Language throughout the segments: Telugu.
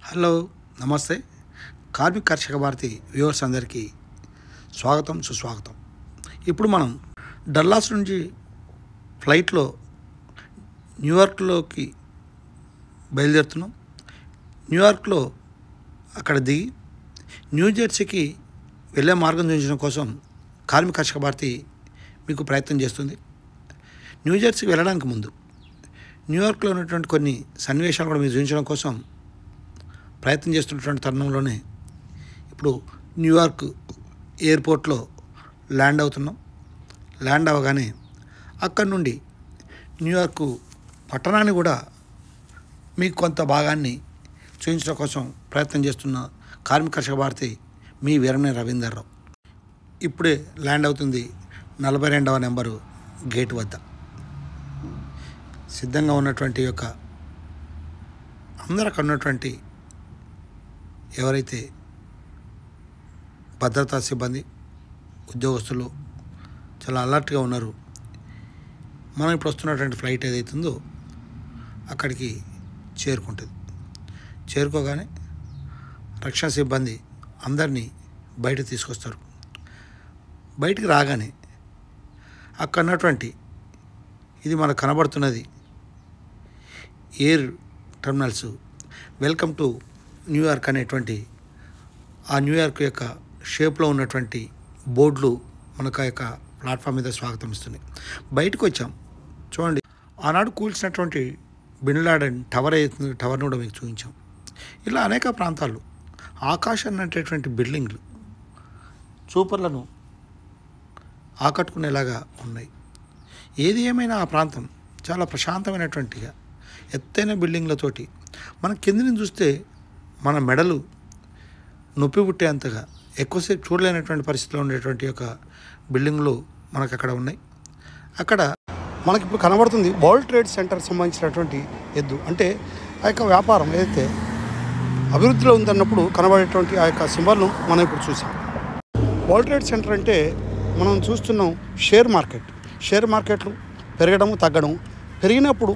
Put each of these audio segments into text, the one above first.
హలో, నమస్తే. కార్మిక కర్షక భారతి వ్యూవర్స్ అందరికీ స్వాగతం, సుస్వాగతం. ఇప్పుడు మనం డల్లాస్ నుంచి ఫ్లైట్లో న్యూయార్క్లోకి బయలుదేరుతున్నాం. న్యూయార్క్లో అక్కడ దిగి న్యూజెర్సీకి వెళ్ళే మార్గం చూపించడం కోసం కార్మిక కర్షక భారతి మీకు ప్రయత్నం చేస్తుంది. న్యూజెర్సీకి వెళ్ళడానికి ముందు న్యూయార్క్లో ఉన్నటువంటి కొన్ని సన్నివేశాలు కూడా మీకు చూపించడం కోసం ప్రయత్నం చేస్తున్నటువంటి తరుణంలోనే ఇప్పుడు న్యూయార్క్ ఎయిర్పోర్ట్లో ల్యాండ్ అవుతున్నాం. ల్యాండ్ అవ్వగానే అక్కడి నుండి న్యూయార్క్ పట్టణాన్ని కూడా మీకు కొంత భాగాన్ని చూపించడం కోసం ప్రయత్నం చేస్తున్న కార్మిక కర్షక భారతి మీ వీరమణి రవీందర్రావు. ఇప్పుడే ల్యాండ్ అవుతుంది 42వ నెంబరు గేట్ వద్ద. సిద్ధంగా ఉన్నటువంటి యొక్క అందరూ అక్కడ ఉన్నటువంటి ఎవరైతే భద్రతా సిబ్బంది ఉద్యోగస్తులు చాలా అలర్ట్గా ఉన్నారు. మనం ఇప్పుడు వస్తున్నటువంటి ఫ్లైట్ ఏదైతుందో అక్కడికి చేరుకుంటుంది. చేరుకోగానే రక్షణ సిబ్బంది అందరినీ బయటకు తీసుకొస్తారు. బయటికి రాగానే అక్కడ ఉన్నటువంటి ఇది మనకు కనబడుతున్నది air terminals welcome to New York అనేటువంటి ఆ న్యూయార్క్ యొక్క షేప్లో ఉన్నటువంటి బోర్డులు మనకు ఆ యొక్క ప్లాట్ఫామ్ మీద స్వాగతం ఇస్తున్నాయి. బయటకు వచ్చాం. చూడండి, ఆనాడు కూల్చినటువంటి బిన్ లాడెన్ టవర్ను కూడా మీకు చూపించాం. ఇలా అనేక ప్రాంతాల్లో ఆకాశాన్ని అనేటటువంటి బిల్డింగ్లు చూపర్లను ఆకట్టుకునేలాగా ఉన్నాయి. ఏది ఏమైనా ఆ ప్రాంతం చాలా ప్రశాంతమైనటువంటిగా ఎత్తైన బిల్డింగ్లతోటి మనం కిందిని చూస్తే మన మెడలు నొప్పి పుట్టేంతగా ఎక్కువసేపు చూడలేనటువంటి పరిస్థితిలో ఉండేటువంటి యొక్క బిల్డింగ్లు మనకు అక్కడ ఉన్నాయి. అక్కడ మనకి ఇప్పుడు కనబడుతుంది వరల్డ్ ట్రేడ్ సెంటర్కి సంబంధించినటువంటి ఎద్దు. అంటే ఆ యొక్క వ్యాపారం ఏదైతే అభివృద్ధిలో ఉందన్నప్పుడు కనబడేటువంటి ఆ యొక్క సింబల్ను మనం ఇప్పుడు చూసాం. వరల్డ్ ట్రేడ్ సెంటర్ అంటే మనం చూస్తున్నాం షేర్ మార్కెట్లు పెరగడము తగ్గడం. పెరిగినప్పుడు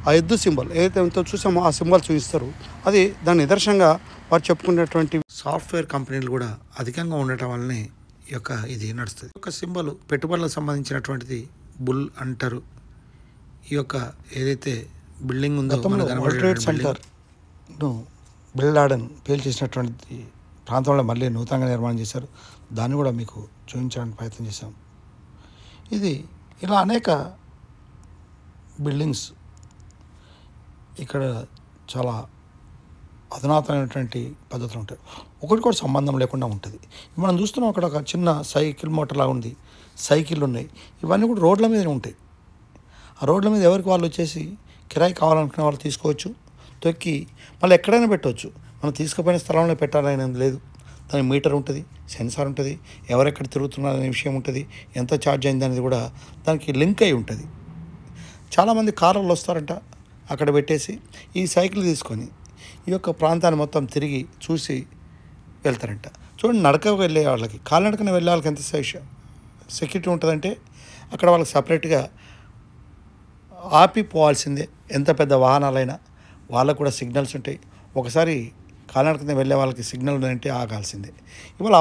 ఆ ఎద్దు సింబల్ ఏదైతే ఎంతో చూసామో ఆ సింబల్ చూపిస్తారు. అది దాని నిదర్శనంగా వారు చెప్పుకునేటువంటి సాఫ్ట్వేర్ కంపెనీలు కూడా అధికంగా ఉండటం వల్లనే ఈ యొక్క ఇది నడుస్తుంది. ఒక సింబల్ పెట్టుబడులకు సంబంధించినటువంటిది బుల్ అంటారు. ఈ యొక్క ఏదైతే బిల్డింగ్ ఉందో వరల్డ్ ట్రేడ్ సెంటర్ను బిన్ లాడెన్ పేల్చేసినటువంటి ప్రాంతంలో మళ్ళీ నూతనంగా నిర్మాణం చేశారు. దాన్ని కూడా మీకు చూపించడానికి ప్రయత్నం చేశాం. ఇది ఇలా అనేక బిల్డింగ్స్ ఇక్కడ చాలా అధునాతనమైనటువంటి పద్ధతులు ఉంటాయి. ఒకటి కూడా సంబంధం లేకుండా ఉంటుంది. మనం చూస్తున్నాం అక్కడ ఒక చిన్న సైకిల్ మోటార్ లాగా ఉంది, సైకిళ్ళు ఉన్నాయి. ఇవన్నీ కూడా రోడ్ల మీద ఉంటాయి. ఆ రోడ్ల మీద ఎవరికి వాళ్ళు వచ్చేసి కిరాయి కావాలనుకునే వాళ్ళు తీసుకోవచ్చు, తొక్కి మళ్ళీ ఎక్కడైనా పెట్టవచ్చు. మనం తీసుకుపోయిన స్థలంలో పెట్టాలనేది లేదు. దానికి మీటర్ ఉంటుంది, సెన్సార్ ఉంటుంది, ఎవరెక్కడ తిరుగుతున్నారనే విషయం ఉంటుంది, ఎంత ఛార్జ్ అయింది అనేది కూడా దానికి లింక్ అయి ఉంటుంది. చాలామంది కార్లలో వస్తారంట, అక్కడ పెట్టేసి ఈ సైకిల్ తీసుకొని ఈ యొక్క ప్రాంతాన్ని మొత్తం తిరిగి చూసి వెళ్తారంట. చూడండి, నడకకు వెళ్ళే వాళ్ళకి కాలినడకన వెళ్ళే వాళ్ళకి ఎంత సెక్యూరిటీ ఉంటుందంటే అక్కడ వాళ్ళకి సపరేట్గా ఆపిపోవాల్సిందే. ఎంత పెద్ద వాహనాలైనా వాళ్ళకు కూడా సిగ్నల్స్ ఉంటాయి. ఒకసారి కాలినడకన వెళ్ళే వాళ్ళకి సిగ్నల్ ఉందంటే ఆగాల్సిందే. ఇవాళ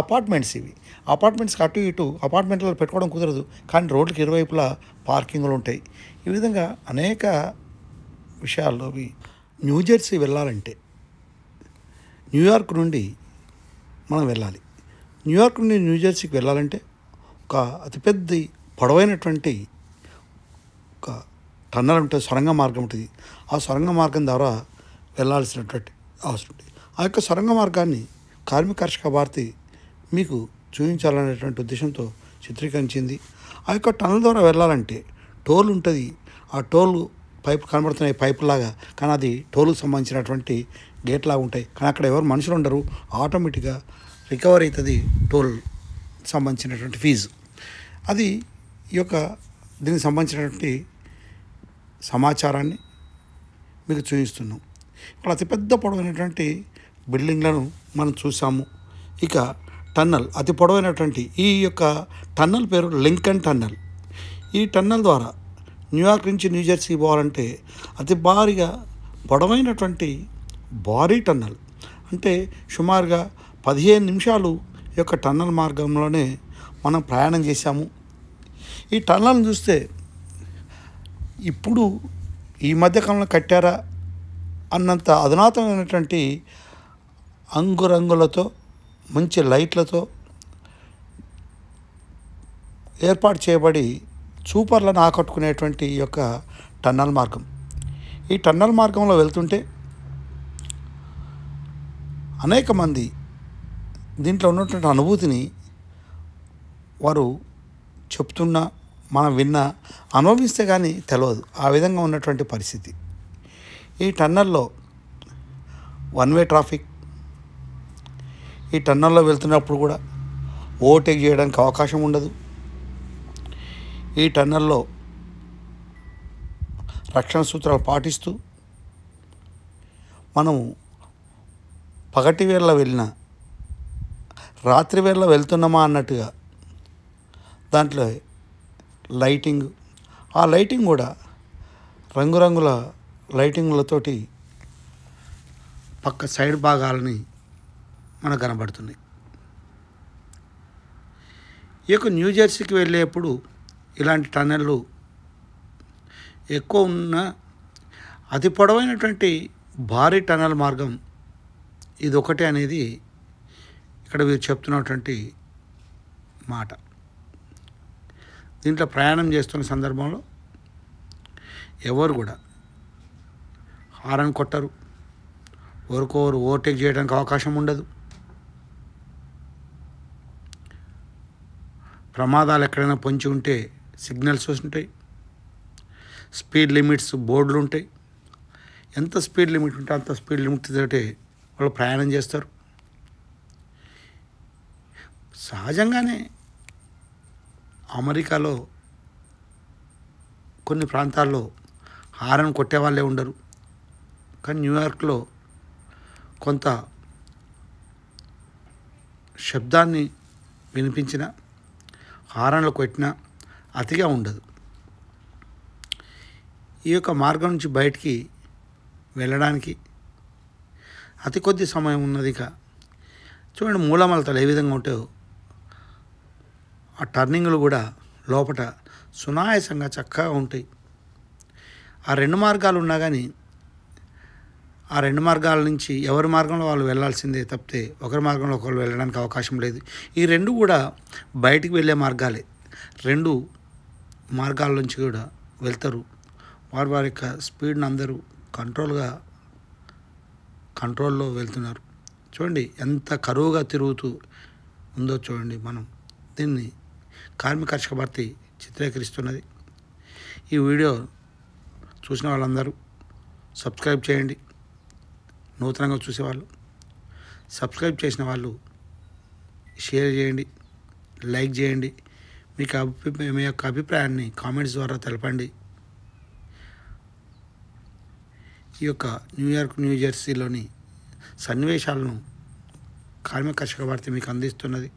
ఇవి అపార్ట్మెంట్స్కి అటు ఇటు అపార్ట్మెంట్లో పెట్టుకోవడం కుదరదు, కానీ రోడ్లకు ఇరువైపులా పార్కింగ్లు ఉంటాయి. ఈ విధంగా అనేక విషయాల్లో న్యూజెర్సీ వెళ్ళాలంటే న్యూయార్క్ నుండి మనం వెళ్ళాలి. న్యూయార్క్ నుండి న్యూజెర్సీకి వెళ్ళాలంటే ఒక అతిపెద్ద పొడవైనటువంటి ఒక టన్నల్ ఉంటుంది, సొరంగ మార్గం ఉంటుంది. ఆ సొరంగ మార్గం ద్వారా వెళ్ళాల్సినటువంటి అవసరం ఉంటుంది. ఆ యొక్క సొరంగ మార్గాన్ని కార్మిక కర్షక భారతి మీకు చూపించాలనేటువంటి ఉద్దేశంతో చిత్రీకరించింది. ఆ యొక్క టన్నల్ ద్వారా వెళ్ళాలంటే టోల్ ఉంటుంది. ఆ టోల్ పైపు కనబడుతున్నాయి, పైపులాగా, కానీ అది టోల్కి సంబంధించినటువంటి గేట్ లాగా ఉంటాయి. కానీ అక్కడ ఎవరు మనుషులు ఉండరు. ఆటోమేటిక్గా రికవర్ అవుతుంది టోల్ సంబంధించినటువంటి ఫీజు. అది ఈ యొక్క దీనికి సంబంధించినటువంటి సమాచారాన్ని మీకు చూపిస్తున్నాం. ఇక్కడ అతిపెద్ద పొడవైనటువంటి బిల్డింగ్లను మనం చూసాము. ఇక టన్నల్, అతి పొడవైనటువంటి ఈ యొక్క టన్నల్ పేరు లింకన్ టన్నల్. ఈ టన్నల్ ద్వారా న్యూయార్క్ నుంచి న్యూజెర్సీ పోవాలంటే అతి భారీగా పొడవైనటువంటి భారీ టన్నల్. అంటే సుమారుగా 15 నిమిషాలు ఈ యొక్క టన్నల్ మార్గంలోనే మనం ప్రయాణం చేశాము. ఈ టన్నల్ని చూస్తే ఇప్పుడు ఈ మధ్యకాలంలో కట్టారా అన్నంత అధునాతనమైనటువంటి అంగురంగులతో మంచి లైట్లతో ఏర్పాటు చేయబడి చూపర్లను ఆకట్టుకునేటువంటి ఈ యొక్క టన్నల్ మార్గం. ఈ టన్నల్ మార్గంలో వెళ్తుంటే అనేక మంది దీంట్లో ఉన్నటువంటి అనుభూతిని వారు చెప్తున్నా మనం విన్నా అనుభవిస్తే కానీ తెలియదు. ఆ విధంగా ఉన్నటువంటి పరిస్థితి. ఈ టన్నల్లో వన్ వే ట్రాఫిక్. ఈ టన్నల్లో వెళ్తున్నప్పుడు కూడా ఓవర్టేక్ చేయడానికి అవకాశం ఉండదు. ఈ టన్నల్లో రక్షణ సూత్రాలు పాటిస్తూ మనము పగటి వేళ వెళ్ళినా రాత్రి వేళ వెళ్తున్నామా అన్నట్టుగా దాంట్లో లైటింగ్, ఆ లైటింగ్ కూడా రంగురంగుల లైటింగ్లతోటి పక్క సైడ్ భాగాలని మనకు కనబడుతుంది. ఈ యొక్క న్యూ జెర్సీకి వెళ్ళేప్పుడు ఇలాంటి టన్నెళ్ళు ఎక్కువ ఉన్న అతి పొడవైనటువంటి భారీ టన్నెల్ మార్గం ఇది ఒకటే అనేది ఇక్కడ వీరు చెప్తున్నటువంటి మాట. దీంట్లో ప్రయాణం చేస్తున్న సందర్భంలో ఎవరు కూడా హారన్ కొట్టరు, ఒకరికొకరు ఓవర్టేక్ చేయడానికి అవకాశం ఉండదు. ప్రమాదాలు ఎక్కడైనా పొంచి ఉంటే సిగ్నల్స్ ఉంటాయి, స్పీడ్ లిమిట్స్ బోర్డులు ఉంటాయి. ఎంత స్పీడ్ లిమిట్ ఉంటే అంత స్పీడ్ లిమిట్ తోటి వాళ్ళు ప్రయాణం చేస్తారు. సహజంగానే అమెరికాలో కొన్ని ప్రాంతాల్లో హారన్ కొట్టే వాళ్ళే ఉండరు. కానీ న్యూయార్క్లో కొంత శబ్దాన్ని వినిపించిన హారన్లు కొట్టినా అతిగా ఉండదు. ఈ యొక్క మార్గం నుంచి బయటికి వెళ్ళడానికి అతి కొద్ది సమయం ఉన్నది. ఇక చూడండి మూలమలతలు ఏ విధంగా ఉంటాయో ఆ టర్నింగ్లు కూడా లోపల సునాయాసంగా చక్కగా ఉంటాయి. ఆ రెండు మార్గాలు ఉన్నా కానీ ఆ రెండు మార్గాల నుంచి ఎవరి మార్గంలో వాళ్ళు వెళ్ళాల్సిందే తప్పితే ఒకరి మార్గంలో ఒకరు వెళ్ళడానికి అవకాశం లేదు. ఈ రెండు కూడా బయటికి వెళ్ళే మార్గాలే. రెండు మార్గాల నుంచి కూడా వెళ్తారు. వారి వారి యొక్క స్పీడ్ని అందరూ కంట్రోల్లో వెళ్తున్నారు. చూడండి ఎంత కరువుగా తిరుగుతూ ఉందో చూడండి. మనం దీన్ని కార్మిక కర్షక భర్తీ చిత్రీకరిస్తున్నది. ఈ వీడియో చూసిన వాళ్ళందరూ సబ్స్క్రైబ్ చేయండి. నూతనంగా చూసేవాళ్ళు సబ్స్క్రైబ్ చేసిన వాళ్ళు షేర్ చేయండి, లైక్ చేయండి. మీ యొక్క అభిప్రాయాన్ని కామెంట్స్ ద్వారా తెలపండి. ఈ యొక్క న్యూ జెర్సీలోని సన్నివేశాలను కార్మిక కర్షక భర్తీ మీకు అందిస్తున్నది.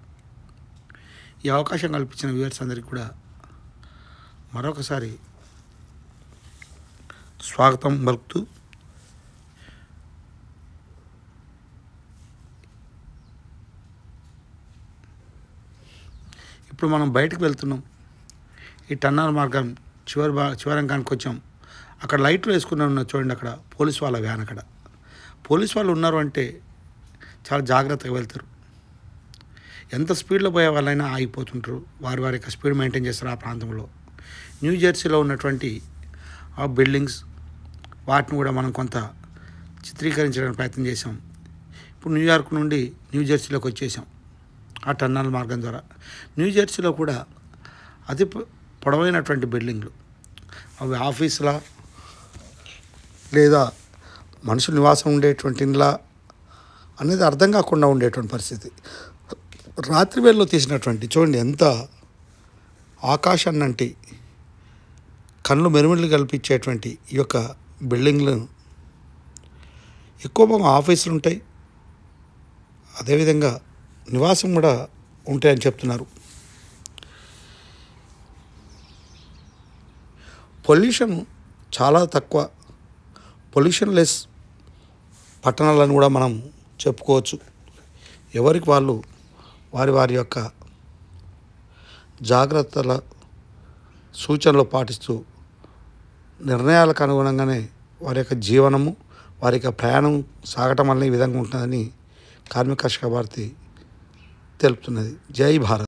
ఈ అవకాశం కల్పించిన వ్యూవర్స్ అందరికీ కూడా మరొకసారి స్వాగతం పలుకుతూ ఇప్పుడు మనం బయటకు వెళ్తున్నాం. ఈ టన్నల్ మార్గం చివరంగానికి వచ్చాం. అక్కడ లైట్లు వేసుకుని ఉన్న చూడండి, అక్కడ పోలీస్ వాళ్ళ వ్యాన్. అక్కడ పోలీస్ వాళ్ళు ఉన్నారు అంటే చాలా జాగ్రత్తగా వెళ్తారు. ఎంత స్పీడ్లో పోయే వాళ్ళైనా ఆగిపోతుంటారు. వారి వారి యొక్క స్పీడ్ మెయింటైన్ చేస్తారు. ఆ ప్రాంతంలో న్యూ జెర్సీలో ఉన్నటువంటి ఆ బిల్డింగ్స్ వాటిని కూడా మనం కొంత చిత్రీకరించడానికి ప్రయత్నం చేసాం. ఇప్పుడు న్యూయార్క్ నుండి న్యూ జెర్సీలోకి వచ్చేసాం ఆ టన్నల్ మార్గం ద్వారా. న్యూ జెర్సీలో కూడా అతి పొడవైనటువంటి బిల్డింగ్లు, అవి ఆఫీసులా లేదా మనుషులు నివాసం ఉండేటువంటి ఇండ్లా అనేది అర్థం కాకుండా ఉండేటువంటి పరిస్థితి. రాత్రి వేళలో తీసినటువంటి చూడండి ఎంత ఆకాశాన్నంటి కళ్ళు మెరుమిళ్ళు కల్పించేటువంటి ఈ యొక్క బిల్డింగ్లను ఎక్కువ భాగం ఆఫీసులు ఉంటాయి, అదేవిధంగా నివాసం కూడా ఉంటాయని చెప్తున్నారు. పొల్యూషన్ చాలా తక్కువ, పొల్యూషన్ లెస్ పట్టణాలను కూడా మనం చెప్పుకోవచ్చు. ఎవరికి వాళ్ళు వారి వారి యొక్క జాగ్రత్తల సూచనలు పాటిస్తూ నిర్ణయాలకు అనుగుణంగానే వారి యొక్క జీవనము, వారి యొక్క ప్రయాణం సాగటం వల్ల ఈ విధంగా ఉంటుందని కార్మిక కర్షక భారతి తెలుపుతున్నది. జై భారత్.